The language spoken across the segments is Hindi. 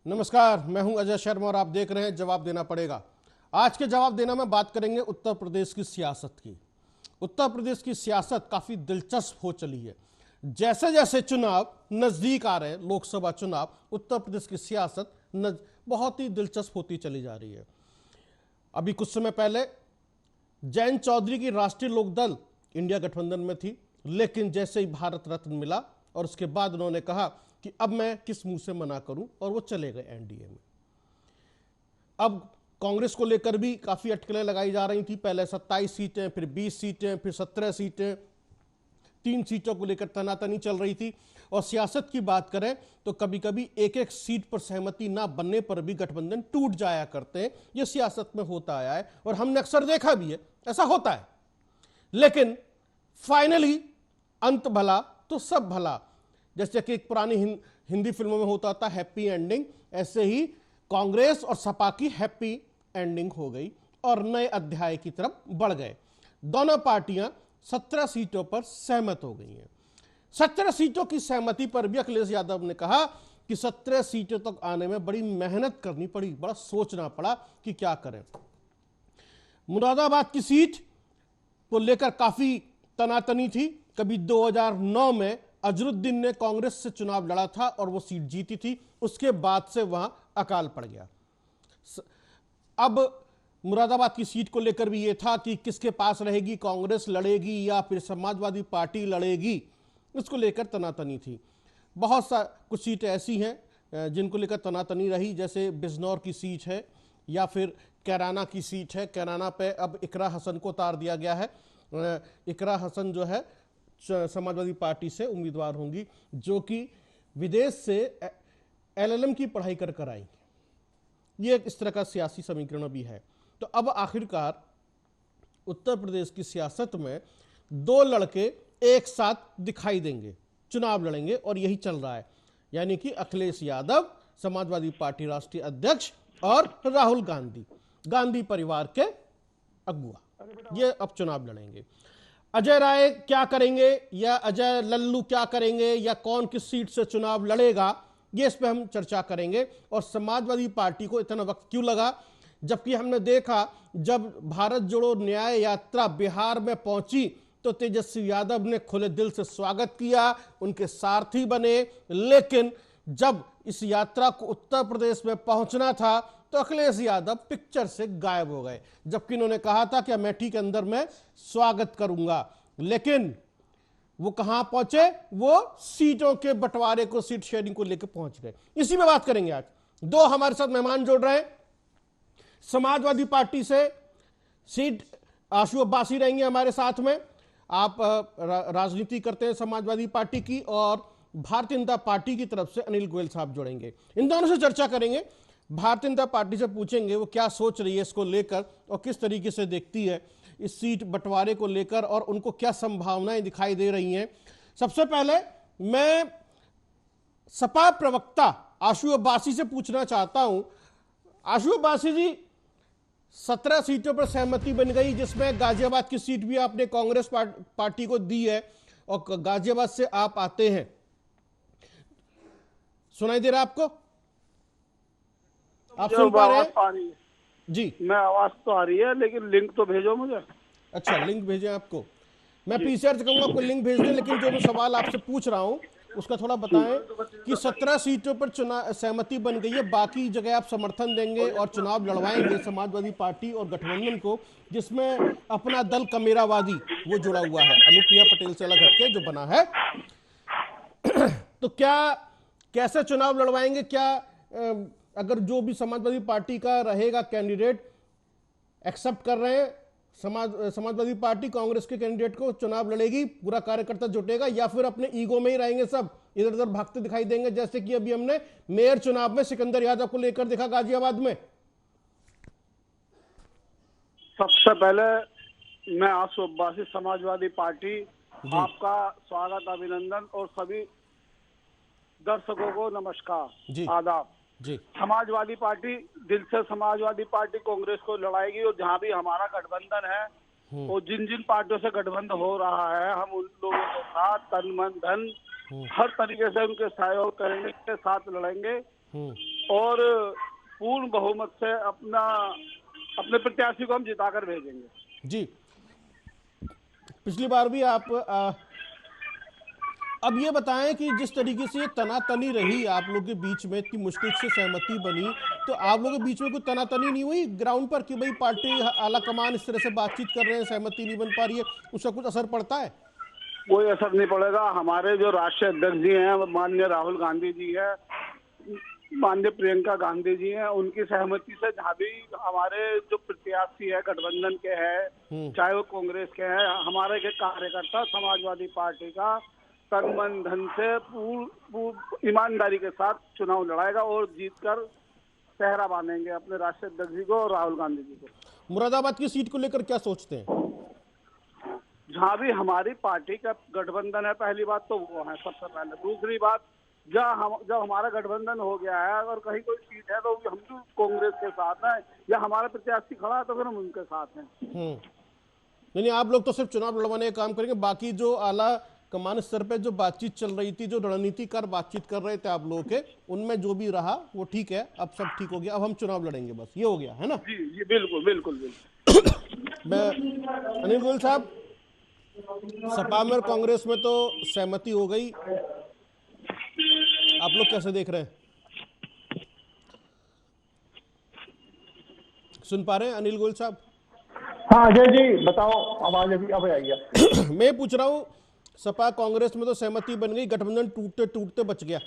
नमस्कार, मैं हूं अजय शर्मा और आप देख रहे हैं जवाब देना पड़ेगा। आज के जवाब देना में बात करेंगे उत्तर प्रदेश की सियासत की। उत्तर प्रदेश की सियासत काफी दिलचस्प हो चली है। जैसे जैसे चुनाव नजदीक आ रहे हैं, लोकसभा चुनाव, उत्तर प्रदेश की सियासत बहुत ही दिलचस्प होती चली जा रही है। अभी कुछ समय पहले जयंत चौधरी की राष्ट्रीय लोकदल इंडिया गठबंधन में थी, लेकिन जैसे ही भारत रत्न मिला और उसके बाद उन्होंने कहा कि अब मैं किस मुंह से मना करूं, और वो चले गए एनडीए में। अब कांग्रेस को लेकर भी काफी अटकलें लगाई जा रही थी। पहले 27 सीटें, फिर 20 सीटें, फिर 17 सीटें, 3 सीटों को लेकर तनातनी चल रही थी। और सियासत की बात करें तो कभी कभी एक एक सीट पर सहमति ना बनने पर भी गठबंधन टूट जाया करते हैं। यह सियासत में होता आया है और हमने अक्सर देखा भी है, ऐसा होता है। लेकिन फाइनली अंत भला तो सब भला। जैसे कि एक पुरानी हिंदी फिल्मों में होता था हैप्पी एंडिंग, ऐसे ही कांग्रेस और सपा की हैप्पी एंडिंग हो गई और नए अध्याय की तरफ बढ़ गए। दोनों पार्टियां 17 सीटों पर सहमत हो गई हैं। 17 सीटों की सहमति पर भी अखिलेश यादव ने कहा कि 17 सीटों तक आने में बड़ी मेहनत करनी पड़ी, बड़ा सोचना पड़ा कि क्या करें। मुरादाबाद की सीट को लेकर काफी तनातनी थी। कभी 2009 में अजरुद्दीन ने कांग्रेस से चुनाव लड़ा था और वो सीट जीती थी, उसके बाद से वहां अकाल पड़ गया। अब मुरादाबाद की सीट को लेकर भी ये था कि किसके पास रहेगी, कांग्रेस लड़ेगी या फिर समाजवादी पार्टी लड़ेगी, इसको लेकर तनातनी थी। बहुत सा कुछ सीटें ऐसी हैं जिनको लेकर तनातनी रही, जैसे बिजनौर की सीट है या फिर कैराना की सीट है। कैराना पे अब इकरा हसन को उतार दिया गया है। इकरा हसन जो है समाजवादी पार्टी से उम्मीदवार होंगी, जो कि विदेश से एलएलएम की पढ़ाई कर आएंगी। ये इस तरह का सियासी समीकरण भी है। तो अब आखिरकार उत्तर प्रदेश की सियासत में दो लड़के एक साथ दिखाई देंगे, चुनाव लड़ेंगे, और यही चल रहा है। यानी कि अखिलेश यादव समाजवादी पार्टी राष्ट्रीय अध्यक्ष और राहुल गांधी, गांधी परिवार के अगुआ, ये अब चुनाव लड़ेंगे। अजय राय क्या करेंगे या अजय लल्लू क्या करेंगे या कौन किस सीट से चुनाव लड़ेगा, ये इस पे हम चर्चा करेंगे। और समाजवादी पार्टी को इतना वक्त क्यों लगा, जबकि हमने देखा जब भारत जोड़ो न्याय यात्रा बिहार में पहुंची तो तेजस्वी यादव ने खुले दिल से स्वागत किया, उनके सारथी बने। लेकिन जब इस यात्रा को उत्तर प्रदेश में पहुंचना था तो अखिलेश यादव पिक्चर से गायब हो गए, जबकि उन्होंने कहा था कि अमेठी के अंदर मैं स्वागत करूंगा। लेकिन वो कहां पहुंचे, वो सीटों के बंटवारे को, सीट शेयरिंग को लेकर पहुंच गए। इसी में बात करेंगे आज। दो हमारे साथ मेहमान जोड़ रहे हैं। समाजवादी पार्टी से सीट आशु अब्बासी रहेंगे हमारे साथ में। आप राजनीति करते हैं समाजवादी पार्टी की, और भारतीय जनता पार्टी की तरफ से अनिल गोयल साहब जुड़ेंगे। इन दोनों से चर्चा करेंगे। भारतीय जनता पार्टी से पूछेंगे वो क्या सोच रही है इसको लेकर और किस तरीके से देखती है इस सीट बंटवारे को लेकर, और उनको क्या संभावनाएं दिखाई दे रही हैं। सबसे पहले मैं सपा प्रवक्ता आशु अब्बासी से पूछना चाहता हूं। आशु अब्बासी जी, 17 सीटों पर सहमति बन गई, जिसमें गाजियाबाद की सीट भी आपने कांग्रेस पार्टी को दी है, और गाजियाबाद से आप आते हैं। सुनाई दे रहा है आपको? आप सुन पा रहे हैं? जी, मैं आवाज तो आ रही है, लेकिन लिंक तो भेजो मुझे। अच्छा, लिंक भेजें आपको? मैं पीसीआर से कहूंगा कोई लिंक भेज दें, लेकिन जो मैं सवाल आपसे पूछ रहा हूं उसका थोड़ा बताएं कि 17 सीटों पर चुनाव सहमति बन गई है, बाकी जगह आप समर्थन देंगे और चुनाव लड़वाएंगे समाजवादी पार्टी और गठबंधन को, जिसमें अपना दल कमेरावादी वो जुड़ा हुआ है, अनुप्रिया पटेल से अलग हटके जो बना है। तो क्या, कैसे चुनाव लड़वाएंगे? क्या अगर जो भी समाजवादी पार्टी का रहेगा कैंडिडेट एक्सेप्ट कर रहे हैं, समाजवादी पार्टी कांग्रेस के कैंडिडेट को चुनाव लड़ेगी, पूरा कार्यकर्ता जुटेगा, या फिर अपने ईगो में ही रहेंगे, सब इधर उधर भागते दिखाई देंगे, जैसे कि अभी हमने मेयर चुनाव में सिकंदर यादव को लेकर देखा गाजियाबाद में? सबसे पहले मैं आशु अब्बासी, समाजवादी पार्टी, आपका स्वागत, अभिनंदन, और सभी दर्शकों को नमस्कार, आदाब जी। समाजवादी पार्टी दिल से समाजवादी पार्टी कांग्रेस को लड़ाएगी, और जहां भी हमारा गठबंधन है और जिन जिन पार्टियों से गठबंधन हो रहा है, हम उन लोगों के साथ तन मन धन हर तरीके से उनके सहयोग करेंगे, के साथ लड़ेंगे। और पूर्ण बहुमत से अपने प्रत्याशी को हम जिताकर भेजेंगे। जी, पिछली बार भी आप अब ये बताएं कि जिस तरीके से ये तनातनी रही आप लोगों के बीच में, इतनी मुश्किल से सहमति बनी, तो आप लोगों के बीच में कोई तनातनी नहीं हुई ग्राउंड पर कि भाई पार्टी आला कमान इस तरह से बातचीत कर रहे हैं, सहमति नहीं बन पा रही है, उसका कुछ असर पड़ता है? कोई असर नहीं पड़ेगा। हमारे जो राष्ट्रीय अध्यक्ष जी हैं, माननीय राहुल गांधी जी है, माननीय प्रियंका गांधी जी हैं, उनकी सहमति से जहाँ भी हमारे जो प्रत्याशी है गठबंधन के हैं, चाहे वो कांग्रेस के हैं, हमारे के कार्यकर्ता समाजवादी पार्टी का तन मन धन से ईमानदारी के साथ चुनाव लड़ाएगा और जीतकर सेहरा बांधेंगे अपने राष्ट्रीय अध्यक्ष जी को और राहुल गांधी जी को। मुरादाबाद की सीट को लेकर क्या सोचते हैं? जहाँ भी हमारी पार्टी का गठबंधन है, पहली बात तो वो है सबसे पहले। दूसरी बात, जब हमारा गठबंधन हो गया है, अगर कहीं कोई सीट है तो हम तो कांग्रेस के साथ हैं, या हमारा प्रत्याशी खड़ा है तो फिर हम उनके साथ हैं। यानी आप लोग तो सिर्फ चुनाव लड़वाने का काम करेंगे, बाकी जो आला कमान स्तर पे जो बातचीत चल रही थी, जो रणनीतिकार बातचीत कर रहे थे आप लोगों के, उनमें जो भी रहा वो ठीक है, अब सब ठीक हो गया, अब हम चुनाव लड़ेंगे, बस ये हो गया है ना? जी बिल्कुल बिल्कुल बिल्कुल। मैं अनिल गोयल साहब, सपा में और कांग्रेस में तो सहमति हो गई, आप लोग कैसे देख रहे हैं? सुन पा रहे हैं अनिल गोयल साहब? हाँ अजय जी बताओ, आवाज अभी अब आई है। मैं पूछ रहा हूं, सपा कांग्रेस में तो सहमति बन गई, गठबंधन टूटते टूटते बच गया,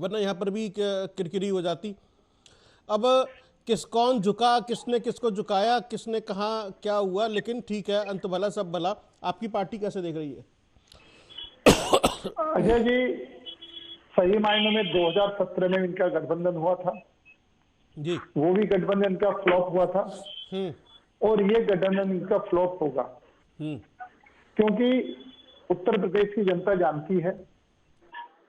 वरना यहां पर भी किरकिरी हो जाती। अब कौन झुका, किसने किसको झुकाया, किसने कहा क्या हुआ, लेकिन ठीक है, अंत भला सब भला। आपकी पार्टी कैसे देख रही है? अजय जी, सही मायनों में 2017 में इनका गठबंधन हुआ था जी, वो भी गठबंधन का फ्लॉप हुआ था, और ये गठबंधन इनका फ्लॉप होगा, क्योंकि उत्तर प्रदेश की जनता जानती है,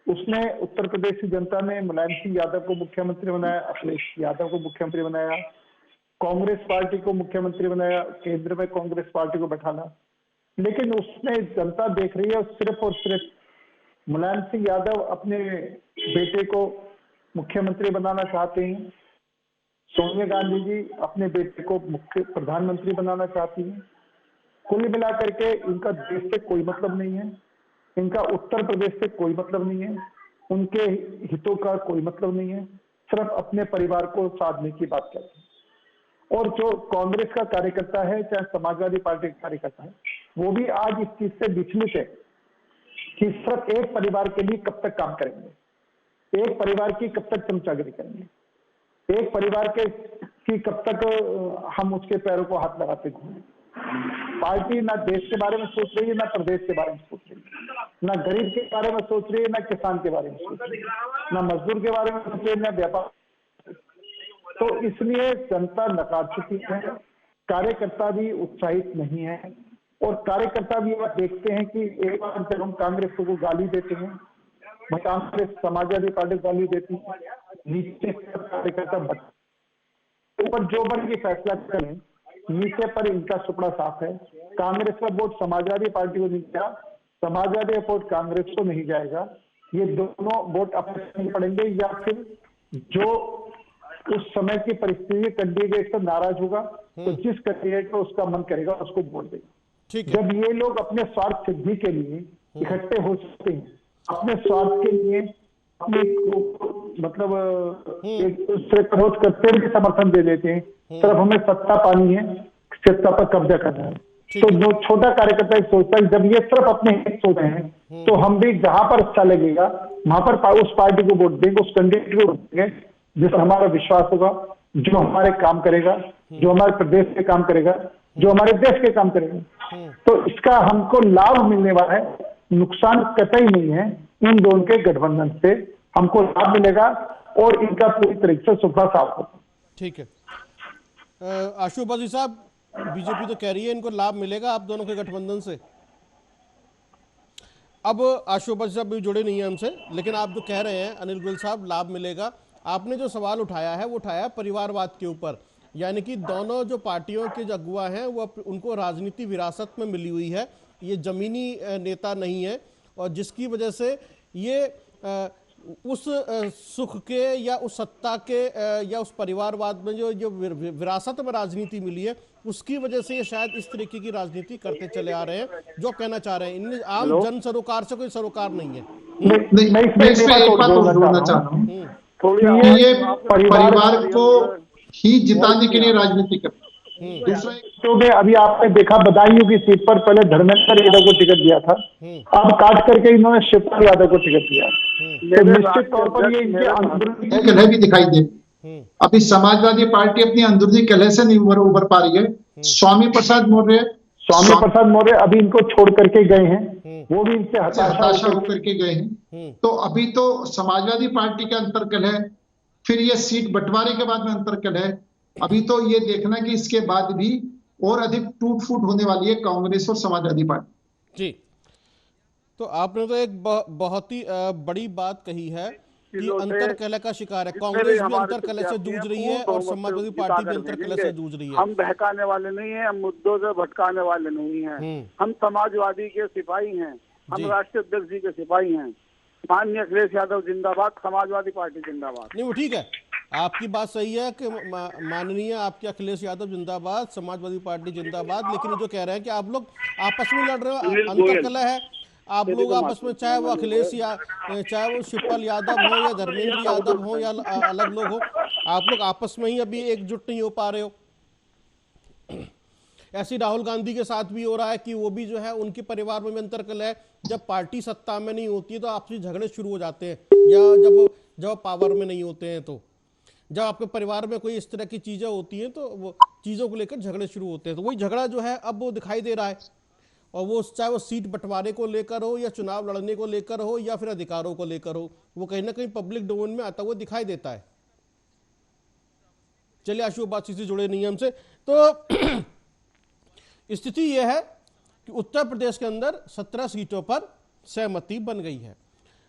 उसने उत्तर प्रदेश की जनता ने मुलायम सिंह यादव को मुख्यमंत्री बनाया, अखिलेश यादव को मुख्यमंत्री बनाया, कांग्रेस पार्टी को मुख्यमंत्री बनाया, केंद्र में कांग्रेस पार्टी को बैठाना, लेकिन उसने जनता देख रही है सिर्फ और सिर्फ मुलायम सिंह यादव अपने बेटे को मुख्यमंत्री बनाना चाहते हैं, सोनिया गांधी जी अपने बेटे को मुख्य प्रधानमंत्री बनाना चाहती हैं। कुल मिलाकर के इनका देश से कोई मतलब नहीं है, इनका उत्तर प्रदेश से कोई मतलब नहीं है, उनके हितों का कोई मतलब नहीं है, सिर्फ अपने परिवार को साधने की बात करते हैं। और जो कांग्रेस का कार्यकर्ता है, चाहे समाजवादी पार्टी का कार्यकर्ता है, वो भी आज इस चीज से विचलित है कि सिर्फ एक परिवार के लिए कब तक काम करेंगे, एक परिवार की कब तक चमचागिरी करेंगे, एक परिवार की कब तक हम उसके पैरों को हाथ लगाते घूमें। पार्टी ना देश के बारे में सोच रही है, ना प्रदेश के बारे में सोच रही है, ना गरीब के बारे में सोच रही है, ना किसान के बारे में सोच रही है, ना मजदूर के बारे में सोच रही है, ना व्यापार। तो इसलिए जनता नकार चुकी है, कार्यकर्ता भी उत्साहित नहीं है, और कार्यकर्ता भी आप देखते हैं कि एक बार जब हम कांग्रेस को गाली देते हैं, कांग्रेस समाजवादी पार्टी को गाली देती है, नीचे कार्यकर्ता ऊपर जो बन के फैसला करें, नीचे पर इनका सुपड़ा साफ है। कांग्रेस का वोट समाजवादी पार्टी को नहीं गया, समाजवादी वोट कांग्रेस को नहीं जाएगा, ये दोनों वोट अपने पड़ेंगे, या फिर जो उस समय की परिस्थिति कैंडिडेट से नाराज होगा तो जिस कैंडिडेट को उसका मन करेगा उसको वोट देगा। जब ये लोग अपने स्वार्थ सिद्धि के लिए इकट्ठे हो सकते हैं, अपने स्वार्थ के लिए अपने मतलब एक दूसरे का विरोध करते हुए समर्थन दे देते हैं, सिर्फ हमें सत्ता पानी है, सत्ता पर कब्जा करना है, तो जो छोटा कार्यकर्ता सोचता है, जब ये सिर्फ अपने हित सोच रहे हैं, तो हम भी जहां पर अच्छा लगेगा वहां पर उस पार्टी को वोट देंगे, उस कैंडिडेट को वोट देंगे जिस पर हमारा विश्वास होगा, जो हमारे काम करेगा, जो हमारे प्रदेश के काम करेगा, जो हमारे देश के काम करेगा। तो इसका हमको लाभ मिलने वाला है, नुकसान कतई नहीं है। इन दोनों के गठबंधन से हमको लाभ मिलेगा और इनका पूरी तरीके से सुपड़ा साफ होगा। ठीक है, आशुबाजी साहब, बीजेपी तो कह रही है इनको लाभ मिलेगा आप दोनों के गठबंधन से। अब आशुबाजी साहब भी जुड़े नहीं है हमसे, लेकिन आप जो कह रहे हैं अनिल गोयल साहब लाभ मिलेगा, आपने जो सवाल उठाया है वो उठाया परिवारवाद के ऊपर, यानी कि दोनों जो पार्टियों के जो अगुवा हैं वो उनको राजनीति विरासत में मिली हुई है, ये जमीनी नेता नहीं है, और जिसकी वजह से ये उस सुख के या उस सत्ता के या उस परिवारवाद में जो जो विरासत में राजनीति मिली है, उसकी वजह से ये शायद इस तरीके की राजनीति करते चले आ रहे हैं, जो कहना चाह रहे हैं। इनमें आम जन सरोकार से कोई सरोकार नहीं है। मैं इस पे एक बात और जोड़ना चाह रहा हूँ, ये परिवार को ही जिताने के लिए राजनीति करते। दूसरा तो में अभी आपने देखा बदायूं की सीट पर पहले धर्मेंद्र यादव को टिकट दिया था, अब काट करके इन्होंने शिवपाल यादव को टिकट दिया। तो निश्चित तौर पर ये इनके अंदरूनी कलह भी दिखाई दे। अभी समाजवादी पार्टी अपनी अंदरूनी कलह से नहीं उभर पा रही है। स्वामी प्रसाद मौर्य अभी इनको छोड़ करके गए हैं, वो भी इनसे हताशा होकर के गए हैं। तो अभी तो समाजवादी पार्टी का अंतर्कलह है, फिर ये सीट बंटवारे के बाद में अंतर्कलह है। अभी तो ये देखना कि इसके बाद भी और अधिक टूट फूट होने वाली है कांग्रेस और समाजवादी पार्टी। जी, तो आपने तो एक बहुत ही बड़ी बात कही है कि अंतरकलह का शिकार है कांग्रेस, भी अंतरकलह से जूझ रही है और समाजवादी पार्टी भी अंतरकलह से जूझ रही है। हम बहकाने वाले नहीं है, हम मुद्दों से भटकाने वाले नहीं है। हम समाजवादी के सिपाही हैं, हम राष्ट्रीय अध्यक्ष जी के सिपाही हैं। माननीय अखिलेश यादव जिंदाबाद, समाजवादी पार्टी जिंदाबाद। नहीं, वो ठीक है, आपकी बात सही है कि माननीय आपके अखिलेश यादव जिंदाबाद, समाजवादी पार्टी जिंदाबाद, लेकिन जो कह रहे हैं कि आप लोग आपस में लड़ रहे हो, अंतरकलह है। आप लोग आपस में, चाहे वो अखिलेश चाहे वो शिवपाल यादव हो या धर्मेंद्र यादव हो या अलग लोग हो, आप लोग आपस में ही अभी एकजुट नहीं हो पा रहे हो। ऐसे राहुल गांधी के साथ भी हो रहा है कि वो भी जो है उनके परिवार में अंतरकलह है। जब पार्टी सत्ता में नहीं होती है तो आपसी झगड़े शुरू हो जाते हैं, या जब पावर में नहीं होते हैं, तो जब आपके परिवार में कोई इस तरह की चीजें होती हैं तो वो चीजों को लेकर झगड़े शुरू होते हैं। तो वही झगड़ा जो है अब वो दिखाई दे रहा है, और वो चाहे वो सीट बंटवारे को लेकर हो या चुनाव लड़ने को लेकर हो या फिर अधिकारों को लेकर हो, वो कहीं ना कहीं पब्लिक डोमेन में आता हुआ दिखाई देता है। चलिए आशु बात से जुड़े नहीं हमसे, तो स्थिति यह है कि उत्तर प्रदेश के अंदर 17 सीटों पर सहमति बन गई है।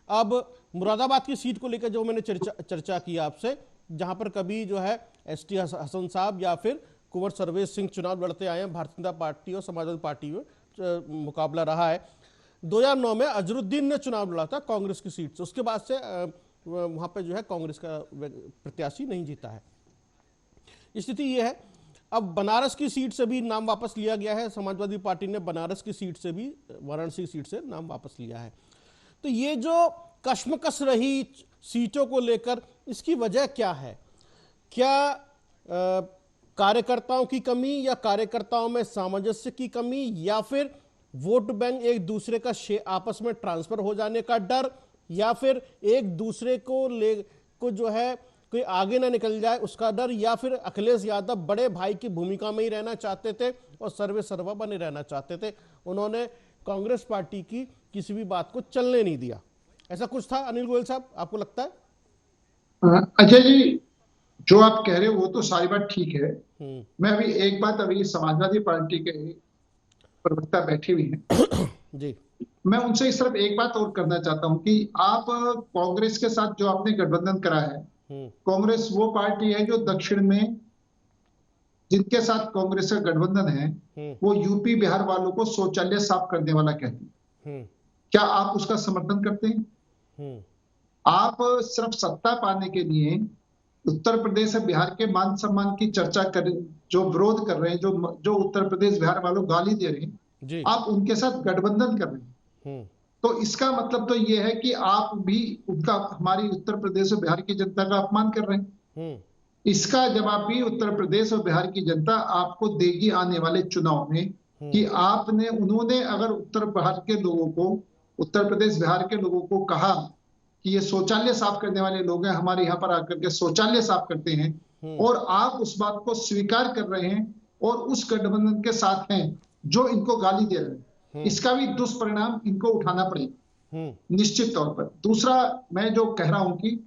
अब मुरादाबाद की सीट को लेकर जो मैंने चर्चा की आपसे, जहां पर कभी जो है एसटी हसन साहब या फिर कुंवर सर्वेश सिंह चुनाव लड़ते आए हैं, भारतीय जनता पार्टी और समाजवादी पार्टी में मुकाबला रहा है। 2009 में अजरुद्दीन ने चुनाव लड़ा था कांग्रेस की सीट से, उसके बाद से वहां पे जो है कांग्रेस का प्रत्याशी नहीं जीता है। स्थिति यह है, अब बनारस की सीट से भी नाम वापस लिया गया है, समाजवादी पार्टी ने बनारस की सीट से भी, वाराणसी सीट से नाम वापस लिया है। तो ये जो कश्मकश रही सीटों को लेकर, इसकी वजह क्या है? क्या कार्यकर्ताओं की कमी, या कार्यकर्ताओं में सामंजस्य की कमी, या फिर वोट बैंक एक दूसरे का आपस में ट्रांसफर हो जाने का डर, या फिर एक दूसरे को जो है कोई आगे ना निकल जाए उसका डर, या फिर अखिलेश यादव बड़े भाई की भूमिका में ही रहना चाहते थे और सर्वे सर्वा बने रहना चाहते थे, उन्होंने कांग्रेस पार्टी की किसी भी बात को चलने नहीं दिया। ऐसा कुछ था अनिल गोयल साहब, आपको लगता है? अजय जी, जो आप कह रहे हो वो तो सारी बात ठीक है। मैं अभी एक बात, अभी समाजवादी पार्टी के प्रवक्ता बैठे हुए हैं जी, मैं उनसे इस तरफ एक बात और करना चाहता हूं कि आप कांग्रेस के साथ जो आपने गठबंधन करा है, कांग्रेस वो पार्टी है जो दक्षिण में जिनके साथ कांग्रेस का गठबंधन है, वो यूपी बिहार वालों को शौचालय साफ करने वाला कहती है। क्या आप उसका समर्थन करते हैं? आप सिर्फ सत्ता पाने के लिए उत्तर प्रदेश और बिहार के मान सम्मान की चर्चा कर, जो विरोध कर रहे हैं, जो उत्तर प्रदेश बिहार वालों गाली दे रहे हैं, आप उनके साथ गठबंधन कर रहे हैं। तो इसका मतलब तो ये है कि आप भी उनका, हमारी उत्तर प्रदेश और बिहार की जनता का अपमान कर रहे हैं। इसका जवाब भी उत्तर प्रदेश और बिहार की जनता आपको देगी आने वाले चुनाव में, कि उन्होंने अगर उत्तर बिहार के लोगों को, उत्तर प्रदेश बिहार के लोगों को कहा कि ये शौचालय साफ करने वाले लोग हैं, हमारे यहाँ पर आकर के शौचालय साफ करते हैं, और आप उस बात को स्वीकार कर रहे हैं और उस गठबंधन के साथ हैं जो इनको गाली दे रहे हैं, इसका भी दुष्परिणाम इनको उठाना पड़ेगा निश्चित तौर पर। दूसरा, मैं जो कह रहा हूं कि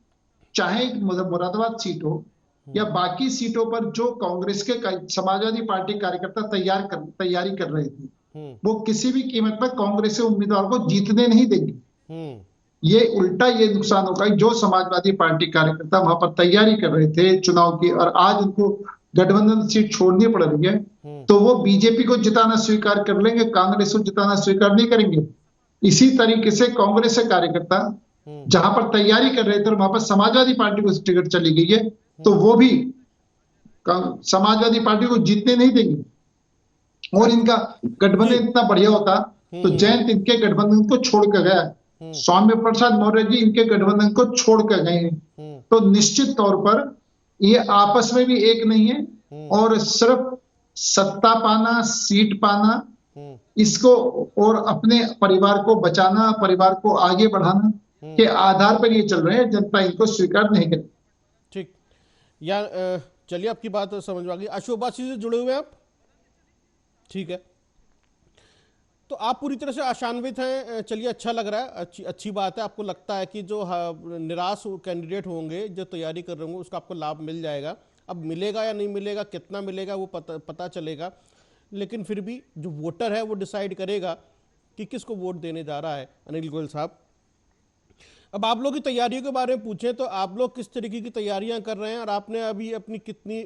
चाहे मुरादाबाद सीट हो या बाकी सीटों पर जो कांग्रेस के समाजवादी पार्टी कार्यकर्ता तैयारी कर रहे थे, वो किसी भी कीमत पर कांग्रेस के उम्मीदवार को जीतने नहीं देंगे। ये उल्टा ये नुकसान होगा, जो समाजवादी पार्टी कार्यकर्ता वहां पर तैयारी कर रहे थे चुनाव की, और आज उनको गठबंधन सीट छोड़नी पड़ रही है, तो वो बीजेपी को जिताना स्वीकार कर लेंगे, कांग्रेस को जिताना स्वीकार नहीं करेंगे। इसी तरीके से कांग्रेस के कार्यकर्ता जहां पर तैयारी कर रहे थे और वहां पर समाजवादी पार्टी को टिकट चली गई है, तो वो भी समाजवादी पार्टी को जीतने नहीं देंगे। और इनका गठबंधन इतना बढ़िया होता तो जयंत इनके गठबंधन को छोड़ कर गया, स्वामी प्रसाद मौर्य जी इनके गठबंधन को छोड़ कर गए हैं, तो निश्चित तौर पर ये आपस में भी एक नहीं है और सिर्फ सत्ता पाना, सीट पाना, इसको और अपने परिवार को बचाना, परिवार को आगे बढ़ाना के आधार पर ये चल रहे हैं। जनता इनको स्वीकार नहीं करेगी। ठीक, या चलिए आपकी बात समझ में आ गई। अशोक बासी से जुड़े हुए हैं आप? ठीक है, तो आप पूरी तरह से आशान्वित हैं। चलिए, अच्छा लग रहा है, अच्छी बात है। आपको लगता है कि जो निराश कैंडिडेट होंगे, जो तैयारी कर रहे होंगे, उसका आपको लाभ मिल जाएगा। अब मिलेगा या नहीं मिलेगा, कितना मिलेगा, वो पता चलेगा, लेकिन फिर भी जो वोटर है वो डिसाइड करेगा कि किसको वोट देने जा रहा है। अनिल गोयल साहब, अब आप लोग की तैयारियों के बारे में पूछें तो आप लोग किस तरीके की तैयारियां कर रहे हैं, और आपने अभी अपनी कितनी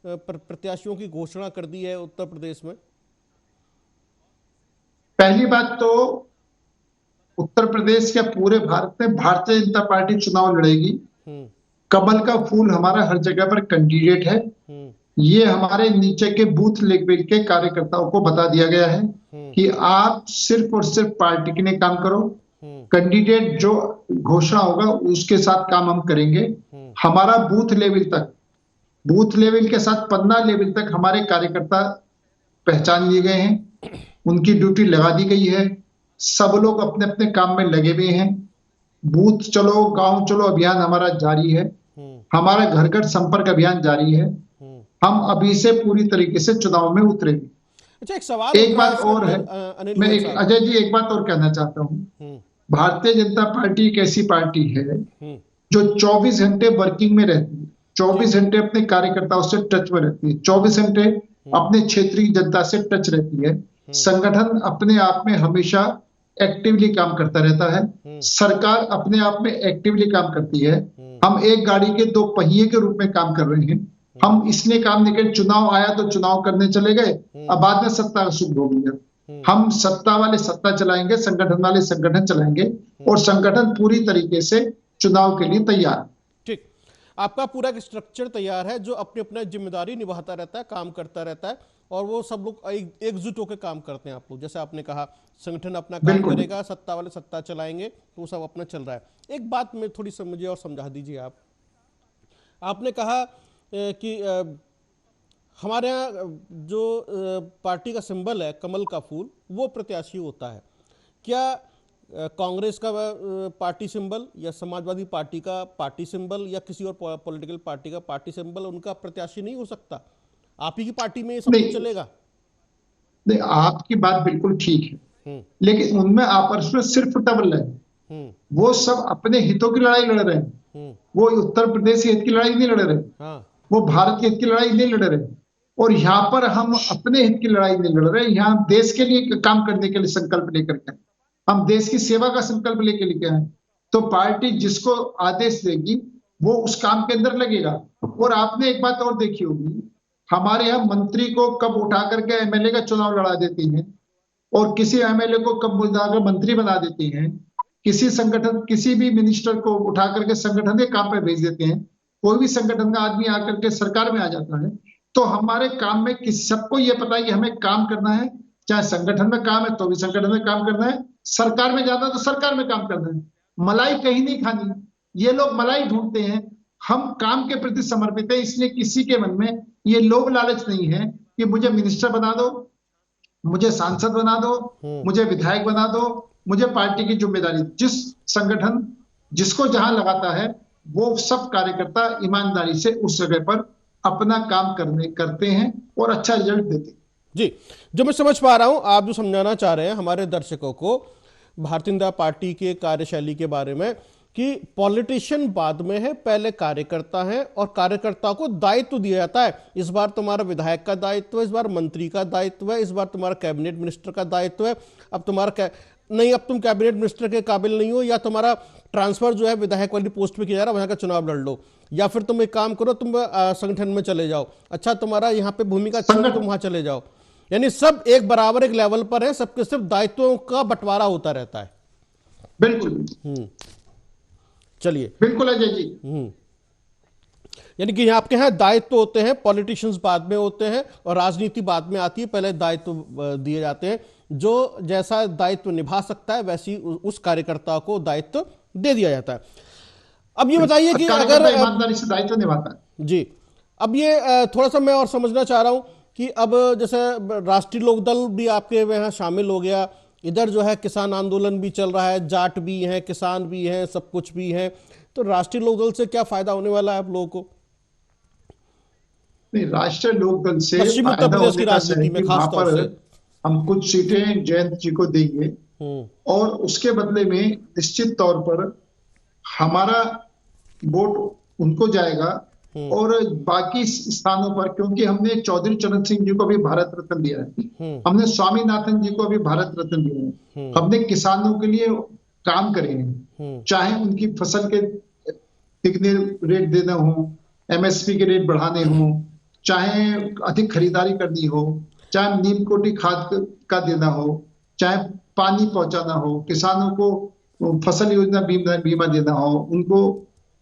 प्रत्याशियों की घोषणा कर दी है उत्तर प्रदेश में? पहली बात तो उत्तर प्रदेश या पूरे भारत में भारतीय जनता पार्टी चुनाव लड़ेगी। कमल का फूल हमारा हर जगह पर कैंडिडेट है। ये हमारे नीचे के बूथ लेवल के कार्यकर्ताओं को बता दिया गया है कि आप सिर्फ और सिर्फ पार्टी के लिए काम करो। कैंडिडेट जो घोषणा होगा उसके साथ काम हम करेंगे। हमारा बूथ लेवल के साथ पन्ना लेवल तक हमारे कार्यकर्ता पहचान लिए गए हैं, उनकी ड्यूटी लगा दी गई है। सब लोग अपने अपने काम में लगे हुए हैं। बूथ चलो गांव चलो अभियान हमारा जारी है। हमारा घर घर संपर्क अभियान जारी है। हम अभी से पूरी तरीके से चुनाव में उतरेंगे। अच्छा, एक सवाल, एक बात और है, मैं अजय जी एक बात और कहना चाहता हूँ। भारतीय जनता पार्टी एक ऐसी पार्टी है जो 24 घंटे वर्किंग में रहती है, 24 घंटे अपने कार्यकर्ताओं से टच में रहती है, 24 घंटे अपने क्षेत्रीय जनता से टच रहती है। संगठन अपने आप में हमेशा एक्टिवली काम करता रहता है। सरकार अपने आप में एक्टिवली काम करती है। हम एक गाड़ी के दो पहिए के रूप में काम कर रहे हैं। हम इसलिए काम नहीं कर, चुनाव आया तो चुनाव करने चले गए, अब बाद में सत्ता का सुख भोग लिया। हम सत्ता वाले सत्ता चलाएंगे, संगठन वाले संगठन चलाएंगे, और संगठन पूरी तरीके से चुनाव के लिए तैयार। ठीक, आपका पूरा स्ट्रक्चर तैयार है जो अपनी अपना जिम्मेदारी निभाता रहता है, काम करता रहता है, और वो सब लोग एकजुट होकर काम करते हैं। आप लोग जैसे आपने कहा, संगठन अपना काम करेगा, सत्ता वाले सत्ता चलाएंगे, तो वो सब अपना चल रहा है। एक बात में थोड़ी समझिए और समझा दीजिए। आपने कहा कि हमारे यहाँ जो पार्टी का सिंबल है कमल का फूल, वो प्रत्याशी होता है। क्या कांग्रेस का पार्टी सिंबल या समाजवादी पार्टी का पार्टी सिंबल या किसी और पॉलिटिकल पार्टी का पार्टी सिंबल उनका प्रत्याशी नहीं हो सकता? आप ही की पार्टी में ये सब कुछ चलेगा? नहीं, आपकी बात बिल्कुल ठीक है, लेकिन उनमें आपस में सिर्फ टबल है। वो सब अपने हितों की लड़ाई लड़ रहे हैं। वो उत्तर प्रदेश हित की लड़ाई नहीं लड़ रहे। वो भारत के हित की लड़ाई नहीं लड़ रहे। और यहाँ पर हम अपने हित की लड़ाई नहीं लड़ रहे। यहाँ हम देश के लिए काम करने के लिए संकल्प लेकर के, हम देश की सेवा का संकल्प लेकर के आए। तो पार्टी जिसको आदेश देगी वो उस काम के अंदर लगेगा। और आपने एक बात और देखी होगी, हमारे यहाँ मंत्री को कब उठा करके एमएलए का चुनाव लड़ा देती हैं, और किसी एमएलए को कब बुलाकर मंत्री बना देती हैं। किसी संगठन, किसी भी मिनिस्टर को उठा करके संगठन के काम पे भेज देते हैं। कोई भी संगठन का आदमी आकर के सरकार में आ जाता है। तो हमारे काम में सबको ये पता है कि हमें काम करना है, चाहे संगठन में काम है तो भी संगठन में काम करना है, सरकार में जाना तो सरकार में काम करना है। मलाई कहीं नहीं खानी। ये लोग मलाई ढूंढते हैं, हम काम के प्रति समर्पित है। इसलिए किसी के मन में ये लोभ लालच नहीं है कि मुझे मिनिस्टर बना दो, मुझे सांसद बना दो, मुझे विधायक बना दो, मुझे पार्टी की जिम्मेदारी। जिस संगठन जिसको जहां लगाता है वो सब कार्यकर्ता ईमानदारी से उस जगह पर अपना काम करते हैं और अच्छा रिजल्ट देते हैं। जी, जो मैं समझ पा रहा हूं, आप जो समझाना चाह रहे हैं हमारे दर्शकों को भारतीय जनता पार्टी के कार्यशैली के बारे में, कि पॉलिटिशियन बाद में है, पहले कार्यकर्ता है, और कार्यकर्ता को दायित्व दिया जाता है। इस बार तुम्हारा विधायक का दायित्व है, इस बार मंत्री का दायित्व है, इस बार तुम्हारा कैबिनेट मिनिस्टर का दायित्व है। अब तुम्हारा नहीं, अब तुम कैबिनेट मिनिस्टर के काबिल नहीं हो, या तुम्हारा ट्रांसफर जो है विधायक वाली पोस्ट पे किया जा रहा है, वहां का चुनाव लड़ लो, या फिर तुम एक काम करो, तुम संगठन में चले जाओ। अच्छा, तुम्हारा यहाँ पे भूमिका छूट, तुम वहां चले जाओ। यानी सब एक बराबर एक लेवल पर है, सबके सिर्फ दायित्वों का बंटवारा होता रहता है। बिल्कुल। चलिए, बिल्कुल अजय जी। यानी कि आपके यहाँ दायित्व होते हैं, पॉलिटिशियंस बाद में होते हैं और राजनीति बाद में आती है, पहले दायित्व दिए जाते हैं। जो जैसा दायित्व निभा सकता है वैसी उस कार्यकर्ता को दायित्व दे दिया जाता है। अब ये बताइए कि अगर ईमानदारी से दायित्व निभाता है जी, अब ये थोड़ा सा मैं और समझना चाह रहा हूं कि अब जैसे राष्ट्रीय लोकदल भी आपके यहाँ शामिल हो गया, इधर जो है किसान आंदोलन भी चल रहा है, जाट भी हैं, किसान भी हैं, सब कुछ भी है, तो राष्ट्रीय लोकदल से क्या फायदा होने वाला है आप लोगों को? नहीं, राष्ट्रीय लोकदल से पश्चिम उत्तर प्रदेश की राजनीति में खास तौर से हम कुछ सीटें जयंत जी को देंगे और उसके बदले में निश्चित तौर पर हमारा वोट उनको जाएगा और बाकी स्थानों पर, क्योंकि हमने चौधरी चरण सिंह जी को भी भारत रत्न दिया है, हमने स्वामीनाथन जी को भी भारत रत्न दिया है, हमने किसानों के लिए काम करे हैं, चाहे उनकी फसल के कितने रेट देना हो, एमएसपी के रेट बढ़ाने हो, चाहे अधिक खरीदारी करनी हो, चाहे नीम कोटी खाद का देना हो, चाहे पानी पहुंचाना हो, किसानों को फसल योजना बीमा देना हो, उनको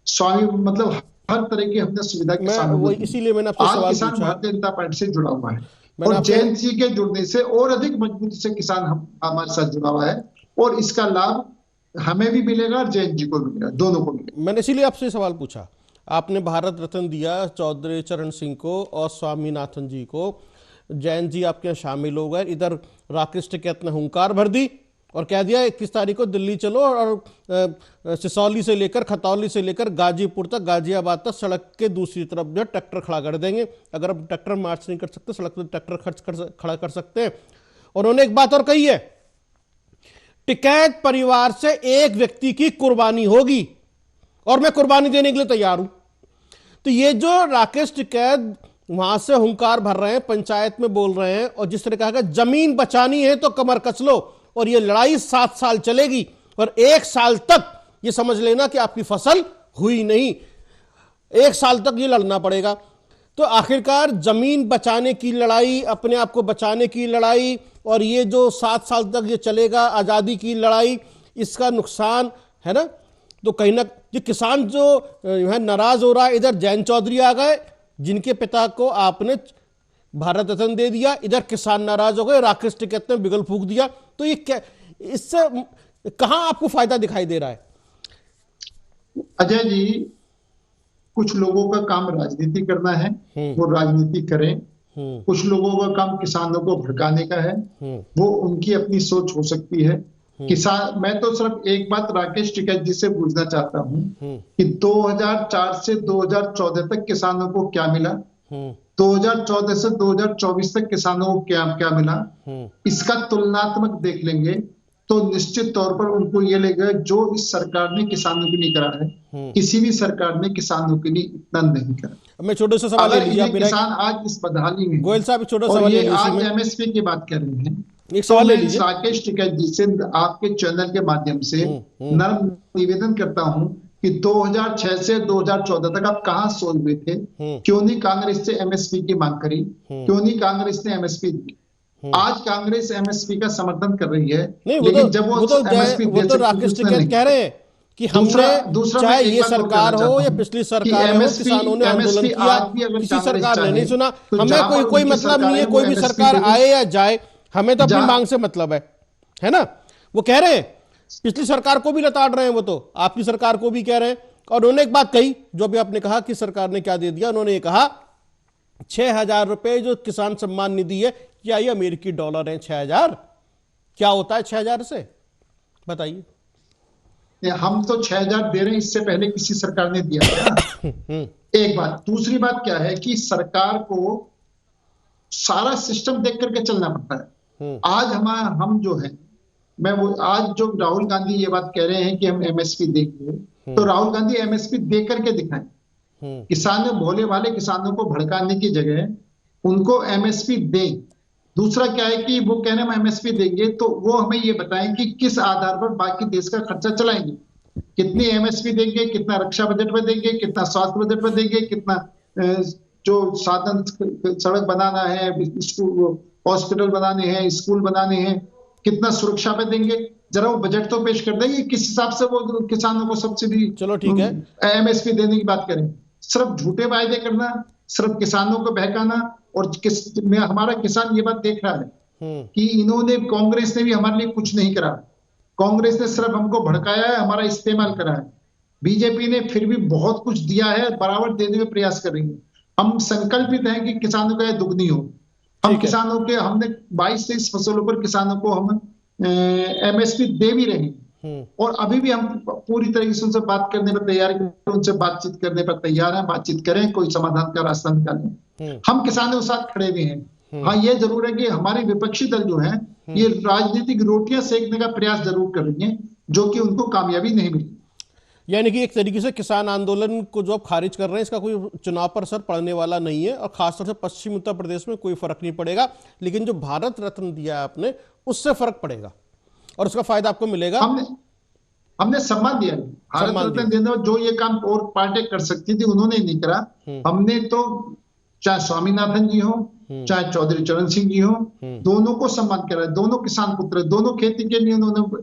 स्वामी मतलब हर तरह की हमने सुविधा किसानों को, इसीलिए मैंने आपसे सवाल किसान पूछा। भारतीय जनता पार्टी से जुड़ा हुआ है और जयंत जी के जुड़ने से और अधिक मजबूती से किसान हमारे साथ जुड़ा हुआ है और इसका लाभ हमें भी मिलेगा और जयंत जी को मिलेगा, दोनों को मिलेगा। मैंने इसीलिए आपसे सवाल पूछा। आपने भारत रत्न दिया चौधरी चरण सिंह को और स्वामीनाथन जी को, जैन जी आपके यहाँ शामिल हो गए, इधर राकेश टिकैत ने हुंकार भर दी और कह दिया 21 तारीख को दिल्ली चलो और सिसौली से लेकर खतौली से लेकर गाजीपुर तक, गाजियाबाद तक सड़क के दूसरी तरफ जो ट्रैक्टर खड़ा कर देंगे। अगर अब ट्रैक्टर मार्च नहीं कर सकते, सड़क पर ट्रैक्टर खड़ा कर सकते हैं। और उन्होंने एक बात और कही है, टिकैत परिवार से एक व्यक्ति की कुर्बानी होगी और मैं कुर्बानी देने के लिए तैयार हूं। तो ये जो राकेश टिकैत वहां से हुंकार भर रहे हैं, पंचायत में बोल रहे हैं और जिस तरह कहा जमीन बचानी है तो कमर कस लो, और ये लड़ाई 7 साल चलेगी और 1 साल तक ये समझ लेना कि आपकी फसल हुई नहीं, 1 साल तक ये लड़ना पड़ेगा। तो आखिरकार जमीन बचाने की लड़ाई, अपने आप को बचाने की लड़ाई, और ये जो 7 साल तक ये चलेगा आजादी की लड़ाई, इसका नुकसान है ना। तो कहीं ना ये किसान जो है नाराज हो रहा है, इधर जयंत चौधरी आ गए जिनके पिता को आपने भारत रत्न दे दिया, इधर किसान नाराज हो गए, राकेश टिकैत ने बिगल फूंक दिया। तो ये क्या, इससे कहां आपको फायदा दिखाई दे रहा है? अजय जी, कुछ लोगों का काम राजनीति करना है, वो राजनीति करें। कुछ लोगों का काम किसानों को भड़काने का है, वो उनकी अपनी सोच हो सकती है। किसान, मैं तो सिर्फ एक बात राकेश टिकैत जी से पूछना चाहता हूं कि 2004 से 2014 तक किसानों को क्या मिला, 2014 से 2024 तक किसानों को क्या क्या मिला, इसका तुलनात्मक देख लेंगे तो निश्चित तौर पर उनको ये लगेगा जो इस सरकार ने किसानों के लिए करा है, किसी भी सरकार ने किसानों के लिए इतना नहीं करा। मैं छोटे से सवाल ले लीजिए, किसान आज इस बदहाली में, गोयल साहब छोटा और सवाल ये आज एमएसपी की बात कर रहे हैं, एक सवाल ले लीजिए। राकेश टिकैत जी से आपके चैनल के माध्यम से नर्म निवेदन करता हूं कि 2006 से 2014 तक आप कहां सोच रहे थे? क्यों नहीं कांग्रेस से एमएसपी की मांग करी? क्यों नहीं कांग्रेस ने एमएसपी दी? आज कांग्रेस एमएसपी का समर्थन कर रही है, लेकिन जब वो एमएसपी वो तो राकेश टिकैत कह रहे हैं कि हमने, चाहे ये सरकार हो या पिछली सरकार हो, किसानों ने आंदोलन किया, किसी सरकार ने नहीं सुना। हमें कोई मतलब नहीं है, कोई भी सरकार आए या जाए, हमें तो अपनी मांग से मतलब है ना। वो कह रहे हैं पिछली सरकार को भी लताड़ रहे हैं, वो तो आपकी सरकार को भी कह रहे हैं। और उन्होंने एक बात कही जो भी आपने कहा कि सरकार ने क्या दे दिया, उन्होंने ये कहा 6,000 रुपए जो किसान सम्मान निधि है, क्या ये अमेरिकी डॉलर है? 6,000 क्या होता है 6,000 से, बताइए। हम तो 6,000 दे रहे हैं, इससे पहले किसी सरकार ने दिया था। एक बात, दूसरी बात क्या है कि सरकार को सारा सिस्टम देख करके चलना पड़ता है। आज हम जो है, मैं वो आज जो राहुल गांधी ये बात कह रहे हैं कि हम एमएसपी देंगे, तो राहुल गांधी एमएसपी दे करके दिखाएं। किसान भोले वाले किसानों को भड़काने की जगह उनको एमएसपी दें। दूसरा क्या है कि वो कह रहे हैं हम एमएसपी देंगे, तो वो हमें ये बताएं कि किस आधार पर बाकी देश का खर्चा चलाएंगे, कितनी एमएसपी देंगे, कितना रक्षा बजट में देंगे, कितना स्वास्थ्य बजट में देंगे, कितना जो साधन सड़क बनाना है, स्कूल हॉस्पिटल बनाने हैं, स्कूल बनाने हैं, कितना सुरक्षा पे देंगे, जरा वो बजट तो पेश कर देंगे किस हिसाब से वो किसानों को सब्सिडी, चलो ठीक है, एमएसपी देने की बात करें। सिर्फ झूठे वायदे करना, सिर्फ किसानों को बहकाना, और हमारा किसान ये बात देख रहा है कि इन्होंने, कांग्रेस ने भी हमारे लिए कुछ नहीं करा। कांग्रेस ने सिर्फ हमको भड़काया है, हमारा इस्तेमाल करा है। बीजेपी ने फिर भी बहुत कुछ दिया है, बराबर देने का प्रयास कर रही है। हम संकल्पित हैं कि किसानों का दुगनी हो। हम किसानों के, हमने 22-23 फसलों पर किसानों को हम एमएसपी दे भी रहे हैं, और अभी भी हम पूरी तरीके से उनसे बात करने पर तैयार हैं, उनसे बातचीत करने पर तैयार हैं, बातचीत करें, कोई समाधान का रास्ता निकालें। हम किसानों के साथ खड़े हुए हैं। हाँ, ये जरूर है कि हमारे विपक्षी दल जो है ये राजनीतिक रोटियां सेकने का प्रयास जरूर कर रही हैं, जो कि उनको कामयाबी नहीं मिली। यानी कि एक तरीके से किसान आंदोलन को जो आप खारिज कर रहे हैं, इसका कोई चुनाव पर असर पड़ने वाला नहीं है, और खासतौर से पश्चिम उत्तर प्रदेश में कोई फर्क नहीं पड़ेगा, लेकिन जो भारत रत्न दिया है आपने, उससे फर्क पड़ेगा और उसका फायदा आपको मिलेगा। हमने सम्मान दिया, भारत रत्न देना, जो ये काम और पार्टी कर सकती थी उन्होंने नहीं करा। हमने तो, चाहे स्वामीनाथन जी हो, चाहे चौधरी चरण सिंह जी हो, दोनों को सम्मान करा, दोनों किसान पुत्र, दोनों खेती के लिए उन्होंने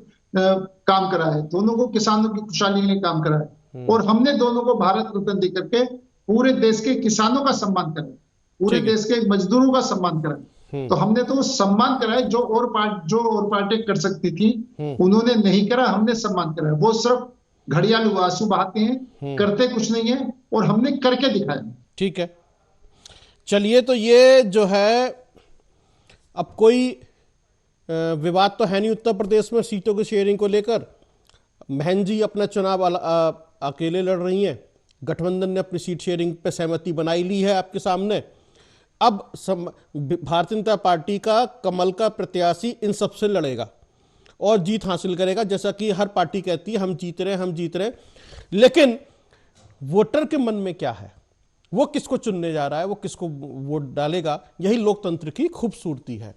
काम करा है, दोनों को किसानों की खुशहाली के लिए काम करा है, और हमने दोनों को भारत रत्न देकर के पूरे देश के किसानों का सम्मान करा, पूरे देश के मजदूरों का सम्मान करा। तो हमने तो सम्मान करा है, जो और पार्टी कर सकती थी उन्होंने नहीं करा, हमने सम्मान करा है। वो सिर्फ घड़ियालू आंसू बहाते हैं, करते कुछ नहीं है, और हमने करके दिखाया। ठीक है, चलिए, तो ये जो है, अब कोई विवाद तो है नहीं उत्तर प्रदेश में सीटों की शेयरिंग को लेकर। बहन जी अपना चुनाव अकेले लड़ रही हैं, गठबंधन ने अपनी सीट शेयरिंग पे सहमति बनाई ली है आपके सामने। अब भारतीय जनता पार्टी का कमल का प्रत्याशी इन सबसे लड़ेगा और जीत हासिल करेगा, जैसा कि हर पार्टी कहती है हम जीत रहे हैं, हम जीत रहे हैं। लेकिन वोटर के मन में क्या है, वो किसको चुनने जा रहा है, वो किसको वोट डालेगा, यही लोकतंत्र की खूबसूरती है।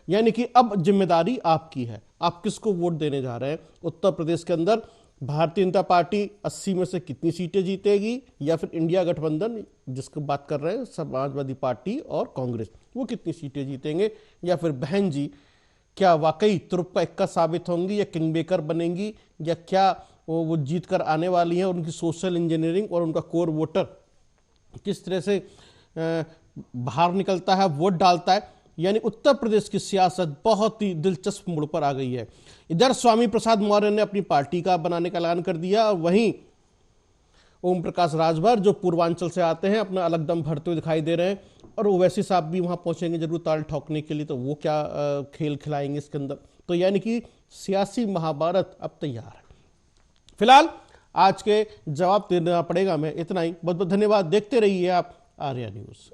यानी कि अब जिम्मेदारी आपकी है, आप किसको वोट देने जा रहे हैं। उत्तर प्रदेश के अंदर भारतीय जनता पार्टी 80 में से कितनी सीटें जीतेगी, या फिर इंडिया गठबंधन जिसकी बात कर रहे हैं समाजवादी पार्टी और कांग्रेस, वो कितनी सीटें जीतेंगे, या फिर बहन जी क्या वाकई तुरुप का इक्का साबित होंगी, या किंग मेकर बनेंगी, या क्या वो जीत कर आने वाली हैं, और उनकी सोशल इंजीनियरिंग और उनका कोर वोटर किस तरह से बाहर निकलता है, वोट डालता है। यानी उत्तर प्रदेश की सियासत बहुत ही दिलचस्प मोड़ पर आ गई है। इधर स्वामी प्रसाद मौर्य ने अपनी पार्टी का बनाने का ऐलान कर दिया, और वहीं ओम प्रकाश राजभर जो पूर्वांचल से आते हैं अपना अलग दम भरते हुए दिखाई दे रहे हैं, और ओवैसी साहब भी वहां पहुंचेंगे जरूर ताल ठोकने के लिए, तो वो क्या खेल खिलाएंगे इसके अंदर। तो यानी कि सियासी महाभारत अब तैयार है। फिलहाल आज के जवाब देना पड़ेगा, मैं इतना ही। बहुत बहुत धन्यवाद, देखते रहिए आप आर्या न्यूज।